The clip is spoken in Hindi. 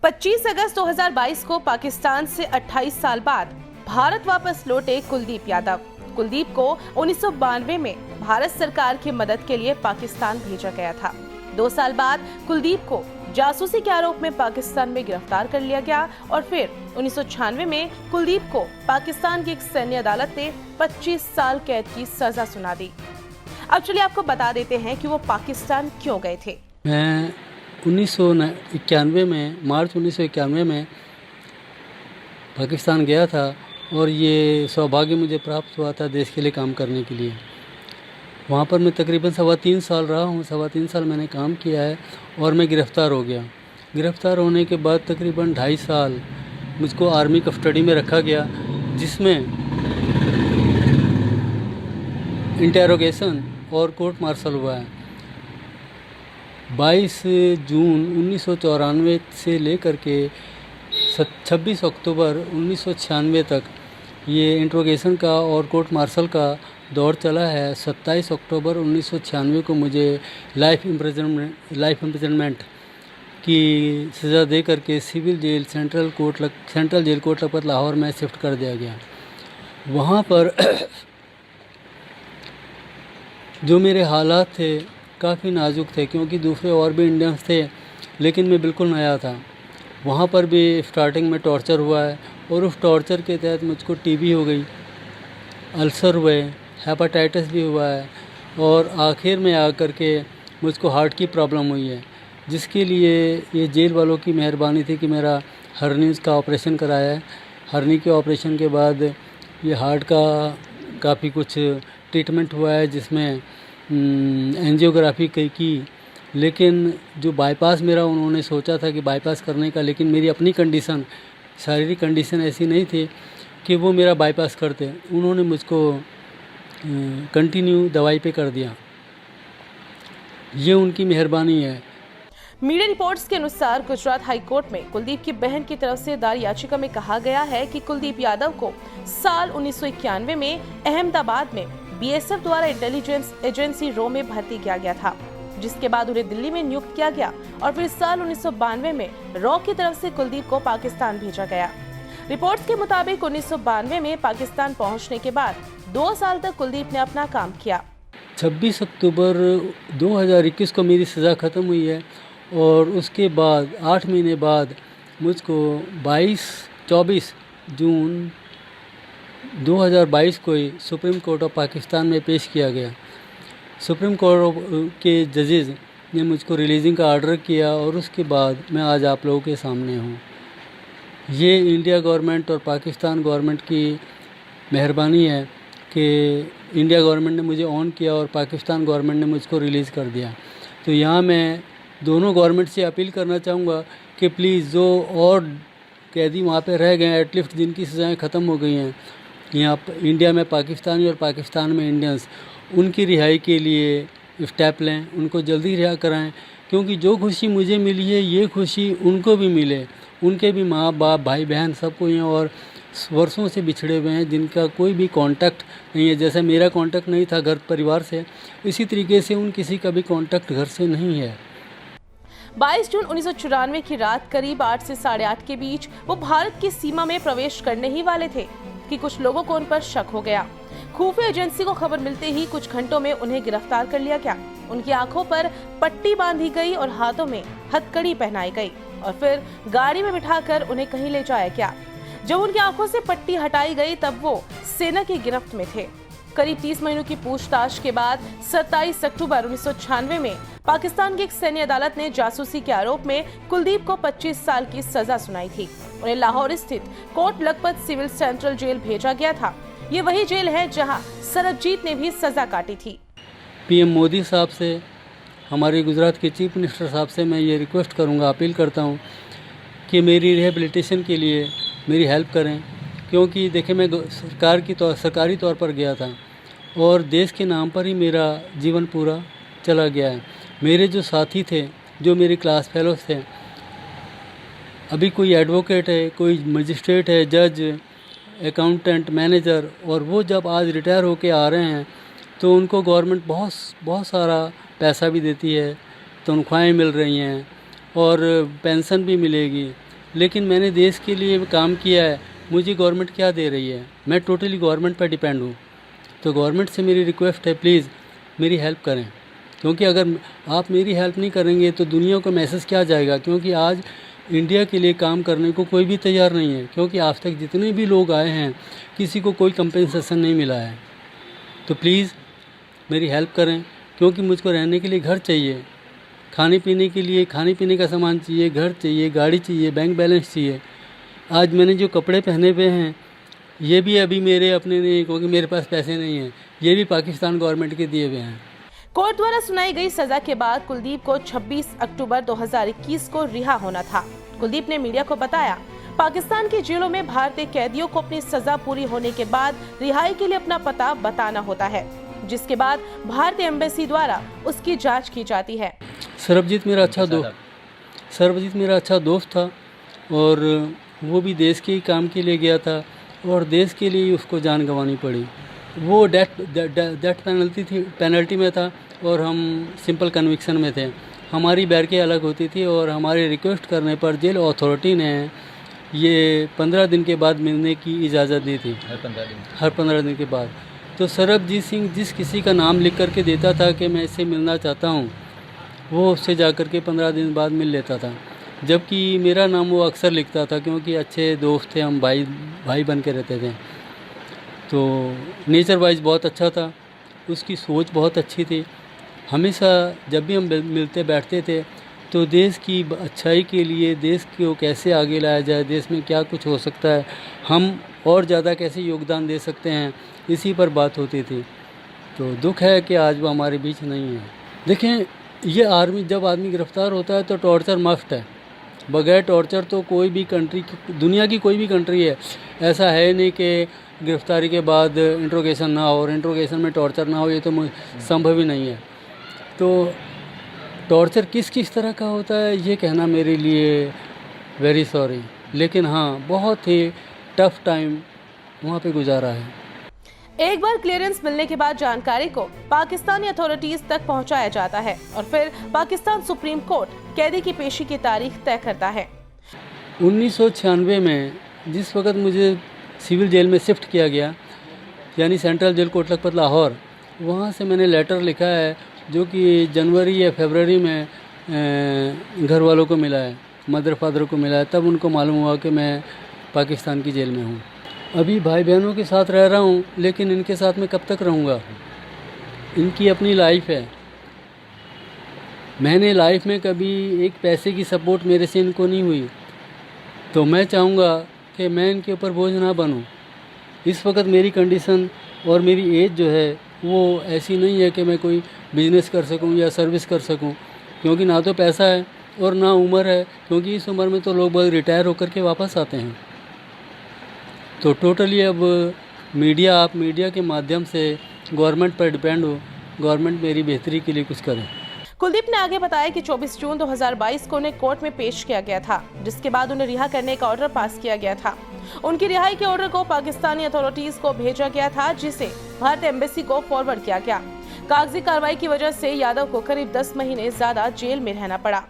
25 अगस्त 2022 को पाकिस्तान से 28 साल बाद भारत वापस लौटे कुलदीप यादव। कुलदीप को 1992 में भारत सरकार की मदद के लिए पाकिस्तान भेजा गया था। 2 साल बाद कुलदीप को जासूसी के आरोप में पाकिस्तान में गिरफ्तार कर लिया गया और फिर 1996 में कुलदीप को पाकिस्तान की एक सैन्य अदालत ने 25 साल कैद की सजा सुना दी। अब चलिए आपको बता देते हैं कि वो पाकिस्तान क्यों गए थे। मैं 1991 में मार्च 1991 में पाकिस्तान गया था और ये सौभाग्य मुझे प्राप्त हुआ था देश के लिए काम करने के लिए। वहाँ पर मैं तकरीबन 3.25 साल रहा हूँ। 3.25 साल मैंने काम किया है और मैं गिरफ़्तार हो गया। गिरफ़्तार होने के बाद तकरीबन 2.5 साल मुझको आर्मी कस्टडी में रखा गया, जिसमें इंटेरोगेशन और कोर्ट मार्शल हुआ है। 22 जून 1994 से लेकर के 26 अक्टूबर 1996 तक ये इंट्रोगेशन का और कोर्ट मार्शल का दौर चला है। 27 अक्टूबर 1996 को मुझे लाइफ इम्प्रिजनमेंट की सज़ा दे करके civil jail central jail Kot Lakhpat Lahore में शिफ्ट कर दिया गया। वहाँ पर जो मेरे हालात थे काफ़ी नाजुक थे, क्योंकि दूसरे और भी इंडियंस थे लेकिन मैं बिल्कुल नया था। वहाँ पर भी स्टार्टिंग में टॉर्चर हुआ है और उस टॉर्चर के तहत मुझको टीबी हो गई, अल्सर हुए, हेपेटाइटिस भी हुआ है और आखिर में आकर के मुझको हार्ट की प्रॉब्लम हुई है, जिसके लिए ये जेल वालों की मेहरबानी थी कि मेरा हर्नीज़ का ऑपरेशन कराया है। हर्नी के ऑपरेशन के बाद ये हार्ट का काफ़ी कुछ ट्रीटमेंट हुआ है, जिसमें एंजियोग्राफी की, लेकिन जो बाईपास मेरा उन्होंने सोचा था कि बाईपास करने का, लेकिन मेरी अपनी कंडीशन, शारीरिक कंडीशन ऐसी नहीं थी कि वो मेरा बाईपास करते। उन्होंने मुझको कंटिन्यू दवाई पे कर दिया। ये उनकी मेहरबानी है। मीडिया रिपोर्ट्स के अनुसार गुजरात हाई कोर्ट में कुलदीप की बहन की तरफ से दायर याचिका में कहा गया है कि कुलदीप यादव को साल 1991 में अहमदाबाद में बीएसएफ द्वारा इंटेलिजेंस एजेंसी रो में भर्ती किया गया था, जिसके बाद उन्हें दिल्ली में नियुक्त किया गया और फिर साल 1992 में रॉ की तरफ से कुलदीप को पाकिस्तान भेजा गया। रिपोर्ट्स के मुताबिक 1992 में पाकिस्तान पहुंचने के बाद 2 साल तक कुलदीप ने अपना काम किया। 26 अक्टूबर 2021 को मेरी सज़ा ख़त्म हुई है और उसके बाद 8 महीने बाद मुझको 24 जून 2022 को ही सुप्रीम कोर्ट ऑफ पाकिस्तान में पेश किया गया। सुप्रीम कोर्ट के जजेज़ ने मुझको रिलीजिंग का आर्डर किया और उसके बाद मैं आज आप लोगों के सामने हूँ। ये इंडिया गवर्नमेंट और पाकिस्तान गवर्नमेंट की मेहरबानी है कि इंडिया गवर्नमेंट ने मुझे ऑन किया और पाकिस्तान गवर्नमेंट ने मुझको रिलीज़ कर दिया। तो यहाँ मैं दोनों गवर्नमेंट से अपील करना चाहूँगा कि प्लीज़ जो और कैदी वहाँ पे रह गए हैं, एटलीस्ट जिनकी सज़ाएँ ख़त्म हो गई हैं यहाँ इंडिया में, पाकिस्तानी और पाकिस्तान में इंडियंस, उनकी रिहाई के लिए स्टेप लें, उनको जल्दी रिहा कराएं, क्योंकि जो खुशी मुझे मिली है ये खुशी उनको भी मिले। उनके भी माँ बाप भाई बहन सबको हैं और वर्षों से बिछड़े हुए हैं, जिनका कोई भी कांटेक्ट नहीं है। जैसे मेरा कांटेक्ट नहीं था घर परिवार से, इसी तरीके से उन किसी का भी कांटेक्ट घर से नहीं है। 22 जून 1994 की रात करीब 8 से 8:30 के बीच वो भारत की सीमा में प्रवेश करने ही वाले थे कि कुछ लोगों को उन पर शक हो गया। खुफिया एजेंसी को खबर मिलते ही कुछ घंटों में उन्हें गिरफ्तार कर लिया गया। उनकी आंखों पर पट्टी बांधी गई और हाथों में हथकड़ी पहनाई गई और फिर गाड़ी में बिठाकर उन्हें कहीं ले जाया गया। जब उनकी आंखों से पट्टी हटाई गई तब वो सेना की गिरफ्त में थे। करीब 30 महीनों की पूछताछ के बाद 27 अक्टूबर 1996 में पाकिस्तान की एक सैन्य अदालत ने जासूसी के आरोप में कुलदीप को 25 साल की सजा सुनाई थी। उन्हें लाहौर स्थित Kot Lakhpat civil central jail भेजा गया था। ये वही जेल है जहां सरबजीत ने भी सजा काटी थी। पीएम मोदी साहब से, हमारे गुजरात के चीफ मिनिस्टर साहब से मैं ये रिक्वेस्ट करूँगा, अपील करता हूँ कि मेरी रिहेबिलिटेशन के लिए मेरी हेल्प करें, क्योंकि देखिए मैं सरकारी तौर पर गया था और देश के नाम पर ही मेरा जीवन पूरा चला गया है। मेरे जो साथी थे, जो मेरे क्लास फेलोज थे, अभी कोई एडवोकेट है, कोई मजिस्ट्रेट है, जज, अकाउंटेंट, मैनेजर, और वो जब आज रिटायर होके आ रहे हैं तो उनको गवर्नमेंट बहुत सारा पैसा भी देती है, तनख्वाहें मिल रही हैं और पेंशन भी मिलेगी। लेकिन मैंने देश के लिए काम किया है, मुझे गवर्नमेंट क्या दे रही है? मैं टोटली गवर्नमेंट पर डिपेंड हूँ। तो गवर्नमेंट से मेरी रिक्वेस्ट है, प्लीज़ मेरी हेल्प करें, क्योंकि अगर आप मेरी हेल्प नहीं करेंगे तो दुनिया को मैसेज क्या जाएगा? क्योंकि आज इंडिया के लिए काम करने को कोई भी तैयार नहीं है, क्योंकि आज तक जितने भी लोग आए हैं किसी को कोई कंपेंसेशन नहीं मिला है। तो प्लीज़ मेरी हेल्प करें, क्योंकि मुझको रहने के लिए घर चाहिए, खाने पीने के लिए खाने पीने का सामान चाहिए, घर चाहिए, गाड़ी चाहिए, बैंक बैलेंस चाहिए। आज मैंने जो कपड़े पहने हुए हैं ये भी अभी मेरे अपने नहीं, क्योंकि मेरे पास पैसे नहीं हैं, ये भी पाकिस्तान गवर्नमेंट के दिए हुए हैं। कोर्ट द्वारा सुनाई गई सजा के बाद कुलदीप को 26 अक्टूबर 2021 को रिहा होना था। कुलदीप ने मीडिया को बताया, पाकिस्तान की जेलों में भारतीय कैदियों को अपनी सजा पूरी होने के बाद रिहाई के लिए अपना पता बताना होता है, जिसके बाद भारतीय एम्बेसी द्वारा उसकी जांच की जाती है। सरबजीत मेरा अच्छा दोस्त था और वो भी देश के ही काम के लिए गया था और देश के लिए उसको जान गंवानी पड़ी। वो डेथ पेनल्टी में था और हम सिंपल कन्विक्शन में थे। हमारी बैरकें अलग होती थी और हमारे रिक्वेस्ट करने पर जेल अथॉरिटी ने ये 15 दिन के बाद मिलने की इजाज़त दी थी, हर 15 दिन के बाद। तो सरबजीत सिंह जिस किसी का नाम लिख करके देता था कि मैं इससे मिलना चाहता हूँ, वो उससे जा कर के 15 दिन बाद मिल लेता था, जबकि मेरा नाम वो अक्सर लिखता था, क्योंकि अच्छे दोस्त थे, हम भाई बन के रहते थे। तो नेचर वाइज बहुत अच्छा था, उसकी सोच बहुत अच्छी थी। हमेशा जब भी हम मिलते बैठते थे तो देश की अच्छाई के लिए, देश को कैसे आगे लाया जाए, देश में क्या कुछ हो सकता है, हम और ज़्यादा कैसे योगदान दे सकते हैं, इसी पर बात होती थी। तो दुख है कि आज वो हमारे बीच नहीं है। देखें, ये जब आदमी गिरफ़्तार होता है तो टॉर्चर मस्ट है। बगैर टॉर्चर तो कोई भी कंट्री, दुनिया की कोई भी कंट्री है, ऐसा है नहीं कि गिरफ़्तारी के बाद इंट्रोगेशन ना हो और इंट्रोगेशन में टॉर्चर ना हो, ये तो संभव ही नहीं है। तो टॉर्चर किस तरह का होता है ये कहना मेरे लिए वेरी सॉरी, लेकिन हाँ, बहुत ही टफ टाइम वहाँ पे गुजारा है। एक बार क्लियरेंस मिलने के बाद जानकारी को पाकिस्तानी अथॉरिटीज तक पहुंचाया जाता है और फिर पाकिस्तान सुप्रीम कोर्ट कैदी की पेशी की तारीख तय करता है। 1996 में जिस वक्त मुझे सिविल जेल में शिफ्ट किया गया, यानी सेंट्रल जेल कोट लखपत लाहौर, वहाँ से मैंने लेटर लिखा है जो कि जनवरी या फरवरी में घर वालों को मिला है, मदर फादर को मिला है। तब उनको मालूम हुआ कि मैं पाकिस्तान की जेल में हूँ। अभी भाई बहनों के साथ रह रहा हूँ, लेकिन इनके साथ मैं कब तक रहूँगा? इनकी अपनी लाइफ है। मैंने लाइफ में कभी एक पैसे की सपोर्ट मेरे से इनको नहीं हुई, तो मैं चाहूँगा कि मैं इनके ऊपर बोझ ना बनूँ। इस वक्त मेरी कंडीशन और मेरी एज जो है वो ऐसी नहीं है कि मैं कोई बिज़नेस कर सकूं या सर्विस कर सकूं, क्योंकि ना तो पैसा है और ना उम्र है, क्योंकि इस उम्र में तो लोग बहुत रिटायर होकर के वापस आते हैं। तो टोटली अब आप मीडिया के माध्यम से गवर्नमेंट पर डिपेंड हो, गवर्नमेंट मेरी बेहतरी के लिए कुछ करे। कुलदीप ने आगे बताया कि 24 जून 2022 को उन्हें कोर्ट में पेश किया गया था, जिसके बाद उन्हें रिहा करने का ऑर्डर पास किया गया था। उनकी रिहाई के ऑर्डर को पाकिस्तानी अथॉरिटीज को भेजा गया था, जिसे भारतीय एम्बेसी को फॉरवर्ड किया गया। कागजी कार्रवाई की वजह से यादव को करीब 10 महीने ज्यादा जेल में रहना पड़ा।